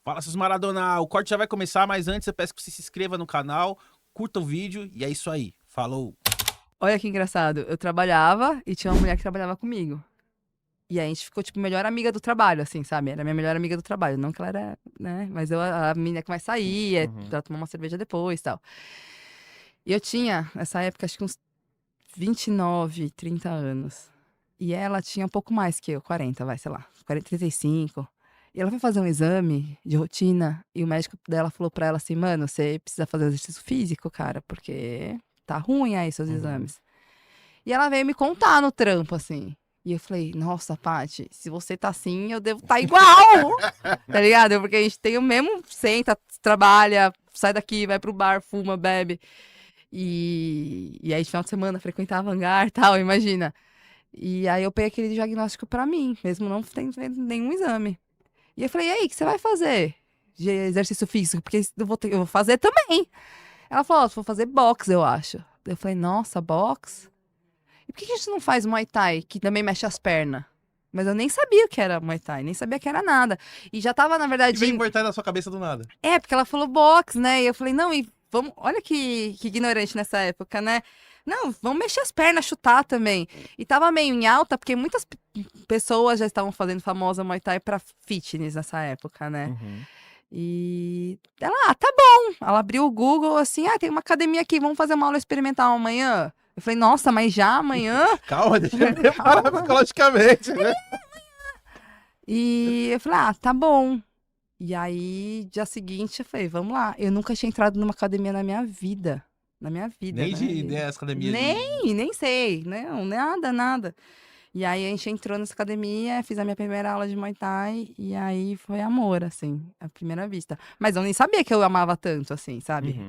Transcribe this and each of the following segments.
Fala, seus Maradona, o corte já vai começar, mas antes eu peço que você se inscreva no canal, curta o vídeo e é isso aí. Falou! Olha que engraçado, eu trabalhava e tinha uma mulher que trabalhava comigo. E aí a gente ficou, tipo, melhor amiga do trabalho, assim, sabe? Era a minha melhor amiga do trabalho. Não que ela era, né? Mas eu, a menina que mais saía, pra tomar uma cerveja depois e tal. E eu tinha, nessa época, acho que uns 29, 30 anos. E ela tinha um pouco mais que eu, 40, vai, sei lá, 40, 35. E ela foi fazer um exame de rotina e o médico dela falou pra ela assim, mano, você precisa fazer exercício físico, cara, porque tá ruim aí seus exames. E ela veio me contar no trampo, assim. E eu falei, nossa, Paty, se você tá assim, eu devo estar igual! Tá ligado? Porque a gente tem o mesmo, senta, trabalha, sai daqui, vai pro bar, fuma, bebe. E aí, de final de semana, frequentava hangar e tal, imagina. E aí eu peguei aquele diagnóstico pra mim, mesmo não tendo feito nenhum exame. E eu falei, e aí, o que você vai fazer de exercício físico? Porque eu vou fazer também. Ela falou, ó, vou fazer boxe, eu acho. Eu falei, nossa, boxe? E por que a gente não faz Muay Thai, que também mexe as pernas? Mas eu nem sabia o que era Muay Thai, nem sabia que era nada. E já tava, na E verdade. vem voltar na sua cabeça do nada. É, porque ela falou boxe, né? E eu falei, não, e vamos. Olha que ignorante nessa época, né? Não, vamos mexer as pernas, chutar também. E tava meio em alta, porque muitas pessoas já estavam fazendo famosa Muay Thai pra fitness nessa época, né? E ela, tá bom. Ela abriu o Google assim, tem uma academia aqui, vamos fazer uma aula experimental amanhã. Eu falei, nossa, mas já amanhã? Calma, deixa eu me preparar psicologicamente, né? E eu falei, tá bom. E aí, dia seguinte, eu falei, vamos lá. Eu nunca tinha entrado numa academia na minha vida. Na minha vida, Nem na minha de vida. ideias, academia de... Nem sei. Não, nada, nada. E aí a gente entrou nessa academia, fiz a minha primeira aula de Muay Thai, e aí foi amor, assim, à primeira vista. Mas eu nem sabia que eu amava tanto, assim, sabe?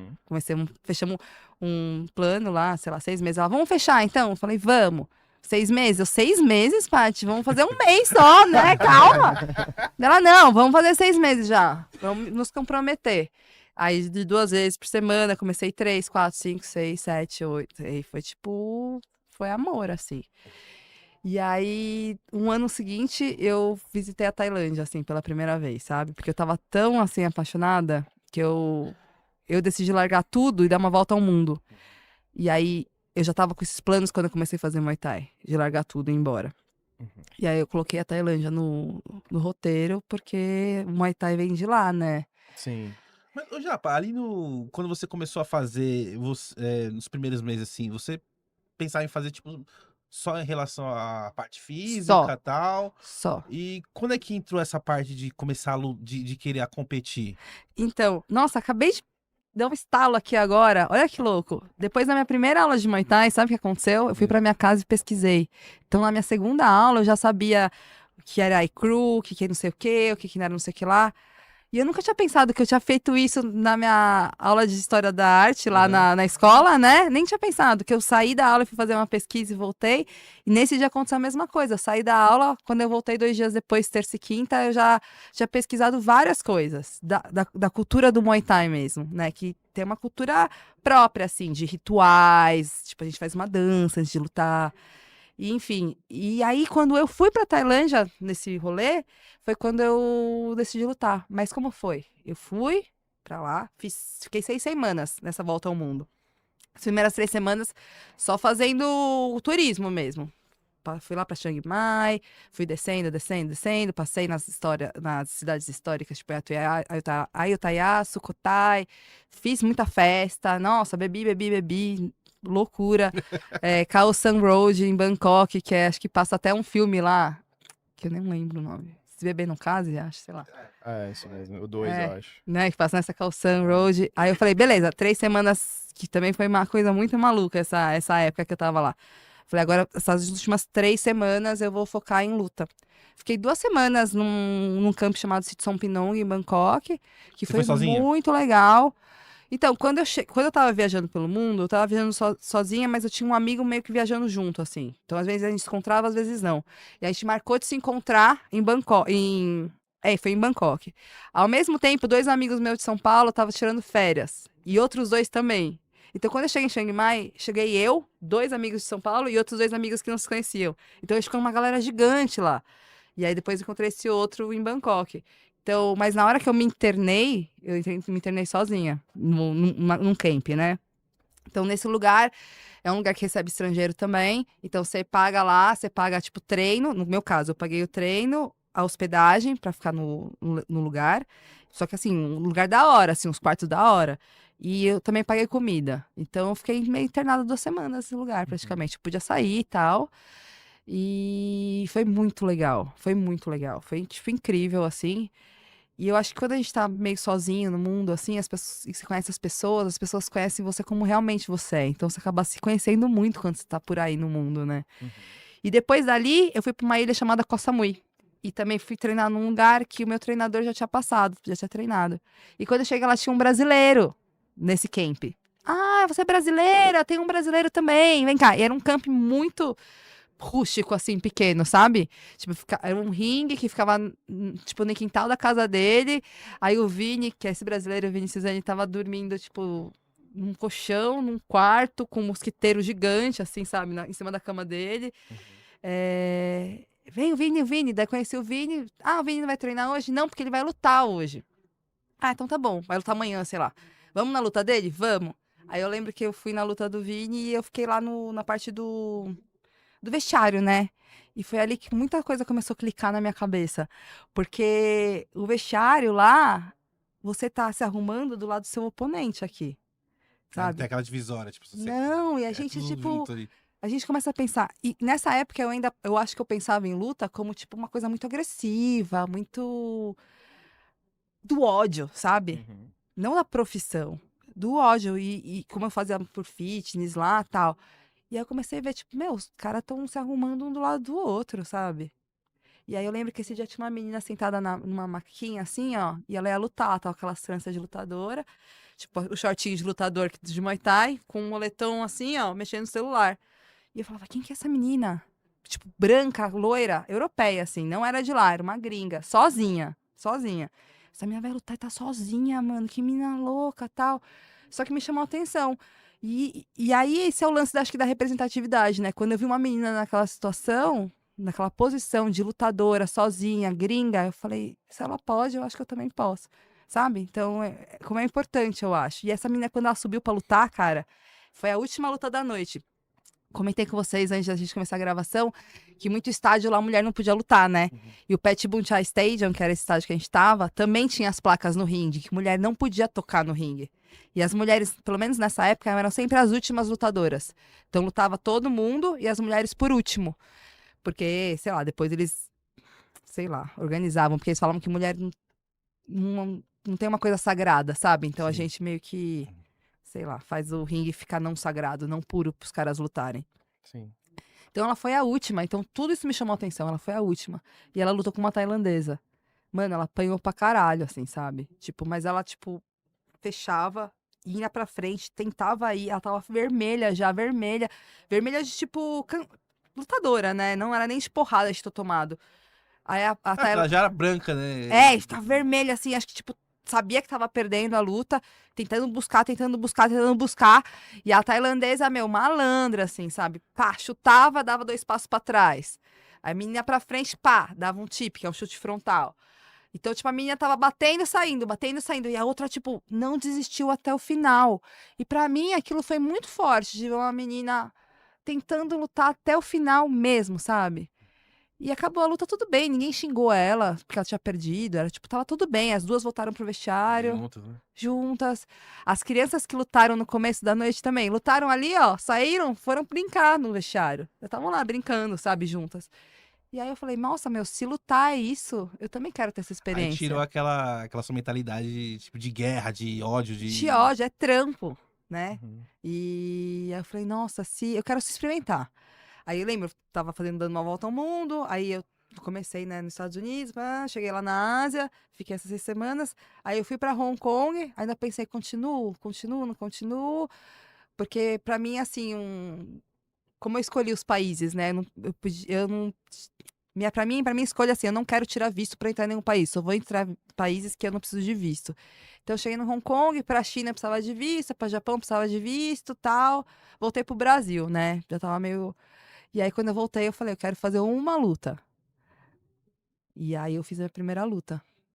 Fechamos um plano lá, sei lá, 6 meses. Ela, vamos fechar então? Eu falei, vamos. 6 meses? 6 meses, Paty? Vamos fazer um mês só, né? Calma. Ela, não, vamos fazer 6 meses já. Vamos nos comprometer. Aí, de 2 vezes por semana, comecei 3, 4, 5, 6, 7, 8. Aí foi tipo, foi amor, assim. E aí, um ano seguinte, eu visitei a Tailândia, assim, pela primeira vez, sabe? Porque eu tava tão, assim, apaixonada que eu decidi largar tudo e dar uma volta ao mundo. E aí, eu já tava com esses planos quando eu comecei a fazer Muay Thai, de largar tudo e ir embora. E aí, eu coloquei a Tailândia no roteiro, porque o Muay Thai vem de lá, né? Sim. Mas, ô Japa, ali no... Quando você começou a fazer, nos primeiros meses, assim, você pensava em fazer, tipo, só em relação à parte física Só, e tal? só. E quando é que entrou essa parte de começar de querer competir? Então, nossa, acabei de dar um estalo aqui agora. Olha que louco. Depois da minha primeira aula de Muay Thai, sabe o que aconteceu? Eu fui pra minha casa e pesquisei. Então, na minha segunda aula, eu já sabia o que era iCrew, o que não sei o que não era não sei o que lá. E eu nunca tinha pensado que eu tinha feito isso na minha aula de História da Arte, lá na escola, né? Nem tinha pensado que eu saí da aula e fui fazer uma pesquisa e voltei. E nesse dia aconteceu a mesma coisa. Eu saí da aula, quando eu voltei 2 dias depois, terça e quinta, eu já tinha pesquisado várias coisas da cultura do Muay Thai mesmo, né? Que tem uma cultura própria, assim, de rituais. Tipo, a gente faz uma dança antes de lutar. E, enfim, e aí quando eu fui pra Tailândia, nesse rolê, foi quando eu decidi lutar. Mas como foi? Eu fui pra lá, fiquei 6 semanas nessa volta ao mundo. As primeiras 3 semanas só fazendo o turismo mesmo. Fui lá pra Chiang Mai, fui descendo, passei nas cidades históricas, tipo Ayutthaya, Sukhothai, fiz muita festa, nossa, bebi, loucura. Khao San Road em Bangkok, que acho que passa até um filme lá, que eu nem lembro o nome. Se beber não case, acho, sei lá. É, isso mesmo. O 2, eu acho. Né, que passa nessa Khao San Road. Aí eu falei, beleza, 3 semanas, que também foi uma coisa muito maluca essa época que eu tava lá. Falei, agora, essas últimas 3 semanas eu vou focar em luta. Fiquei 2 semanas num campo chamado Sitsom Pinong, em Bangkok, que Você foi foi sozinha? muito legal. Então, quando eu tava viajando pelo mundo, eu tava viajando sozinha, mas eu tinha um amigo meio que viajando junto, assim. Então, às vezes a gente se encontrava, às vezes não. E a gente marcou de se encontrar em Bangkok, foi em Bangkok. Ao mesmo tempo, 2 amigos meus de São Paulo estavam tirando férias. E outros 2 também. Então, quando eu cheguei em Chiang Mai, cheguei eu, 2 amigos de São Paulo e outros 2 amigos que não se conheciam. Então, a gente ficou uma galera gigante lá. E aí, depois encontrei esse outro em Bangkok. Então, mas na hora que eu me internei, me internei sozinha, num camp, né? Então, nesse lugar, é um lugar que recebe estrangeiro também. Então, você paga lá, você paga, tipo, treino. No meu caso, eu paguei o treino, a hospedagem pra ficar no lugar. Só que, assim, um lugar da hora, assim, uns quartos da hora. E eu também paguei comida. Então, eu fiquei meio internada 2 semanas nesse lugar, praticamente. Eu podia sair e tal. E foi muito legal. Foi muito legal. Foi, tipo, incrível, assim. E eu acho que quando a gente tá meio sozinho no mundo, assim, as pessoas, e você conhece as pessoas conhecem você como realmente você é. Então você acaba se conhecendo muito quando você tá por aí no mundo, né? Uhum. E depois dali, eu fui pra uma ilha chamada Koh Samui. E também fui treinar num lugar que o meu treinador já tinha passado, já tinha treinado. E quando eu cheguei lá, tinha um brasileiro nesse camp. Ah, você é brasileira? Tem um brasileiro também. Vem cá. E era um camp muito rústico, assim, pequeno, sabe? Tipo, era um ringue que ficava, tipo, no quintal da casa dele. Aí o Vini, que é esse brasileiro, o Vini Cisani, tava dormindo, tipo, num colchão, num quarto, com um mosquiteiro gigante, assim, sabe? Em cima da cama dele. Vem o Vini. Daí conheci o Vini. Ah, o Vini não vai treinar hoje? Não, porque ele vai lutar hoje. Ah, então tá bom. Vai lutar amanhã, sei lá. Vamos na luta dele? Vamos. Aí eu lembro que eu fui na luta do Vini e eu fiquei lá na parte do vestiário, né? E foi ali que muita coisa começou a clicar na minha cabeça. Porque o vestiário lá, você tá se arrumando do lado do seu oponente aqui, Não tem sabe? aquela divisória, tipo, você, Não, e a é gente, tudo tipo, junto ali. a gente começa a pensar. E nessa época eu acho que eu pensava em luta como, tipo, uma coisa muito agressiva, muito do ódio, sabe? Uhum. Não da profissão, do ódio. E como eu fazia por fitness lá, tal. E aí eu comecei a ver, tipo, meu, os caras estão se arrumando um do lado do outro, sabe? E aí eu lembro que esse dia tinha uma menina sentada numa maquinha assim, ó, e ela ia lutar, ela tava com aquelas tranças de lutadora, tipo, o shortinho de lutador de Muay Thai, com um moletom assim, ó, mexendo no celular. E eu falava, quem que é essa menina? Tipo, branca, loira, europeia, assim, não era de lá, era uma gringa, sozinha, sozinha. Essa menina vai lutar e tá sozinha, mano, que menina louca, tal. Só que me chamou a atenção. E aí, esse é o lance, acho que, da representatividade, né? Quando eu vi uma menina naquela situação, naquela posição de lutadora, sozinha, gringa, eu falei, se ela pode, eu acho que eu também posso. Sabe? Então, como é importante, eu acho. E essa menina, quando ela subiu pra lutar, cara, foi a última luta da noite. Comentei com vocês antes da gente começar a gravação que muito estádio lá a mulher não podia lutar, né? E o Pet Bunchai Stadium, que era esse estádio que a gente tava, também tinha as placas no ringue, que mulher não podia tocar no ringue. E as mulheres, pelo menos nessa época, eram sempre as últimas lutadoras. Então lutava todo mundo e as mulheres por último. Porque, sei lá, depois eles, sei lá, organizavam, porque eles falavam que mulher não tem uma coisa sagrada, sabe? Então a Sim. gente meio que, sei lá, faz o ringue ficar não sagrado, não puro pros caras lutarem. Sim. Então ela foi a última, então tudo isso me chamou a atenção, ela foi a última. E ela lutou com uma tailandesa. Mano, ela apanhou pra caralho, assim, sabe? Tipo, mas ela, tipo, fechava, ia pra frente, tentava ir, ela tava vermelha já, vermelha. Vermelha de, tipo, lutadora, né? Não era nem de porrada de ter tomado. Aí a Ah, porque ela Tailandesa... já era branca, né? É, ficava vermelha, assim, acho que, tipo, sabia que tava perdendo a luta, tentando buscar, tentando buscar, tentando buscar. E a tailandesa, meu, malandra, assim, sabe? Pá, chutava, dava 2 passos pra trás. A menina pra frente, pá, dava um tip, que é um chute frontal. Então, tipo, a menina tava batendo, saindo, batendo, saindo. E a outra, tipo, não desistiu até o final. E pra mim, aquilo foi muito forte, de ver uma menina tentando lutar até o final mesmo, sabe? E acabou a luta tudo bem, ninguém xingou ela porque ela tinha perdido, era tipo, tava tudo bem, as duas voltaram pro vestiário, Juntos, né? juntas. As crianças que lutaram no começo da noite também, lutaram ali, ó, saíram, foram brincar no vestiário. Já estavam lá brincando, sabe, juntas. E aí eu falei, nossa, meu, se lutar é isso, eu também quero ter essa Aí tirou experiência. aquela sua mentalidade de, tipo, de guerra, de ódio, De de. ódio, é trampo, né? Uhum. E aí eu falei, nossa, se eu quero se experimentar. Aí eu lembro, eu tava dando uma volta ao mundo, aí eu comecei, né, nos Estados Unidos, cheguei lá na Ásia, fiquei essas 6 semanas, aí eu fui pra Hong Kong, ainda pensei, continuo, não continuo, porque pra mim, assim, como eu escolhi os países, né, eu não, pra mim escolha assim, eu não quero tirar visto pra entrar em nenhum país, só vou entrar em países que eu não preciso de visto. Então eu cheguei no Hong Kong, pra China precisava de visto, pra Japão precisava de visto, tal, voltei pro Brasil, né, já tava meio... E aí, quando eu voltei, eu falei, eu quero fazer uma luta. E aí, eu fiz a minha primeira luta.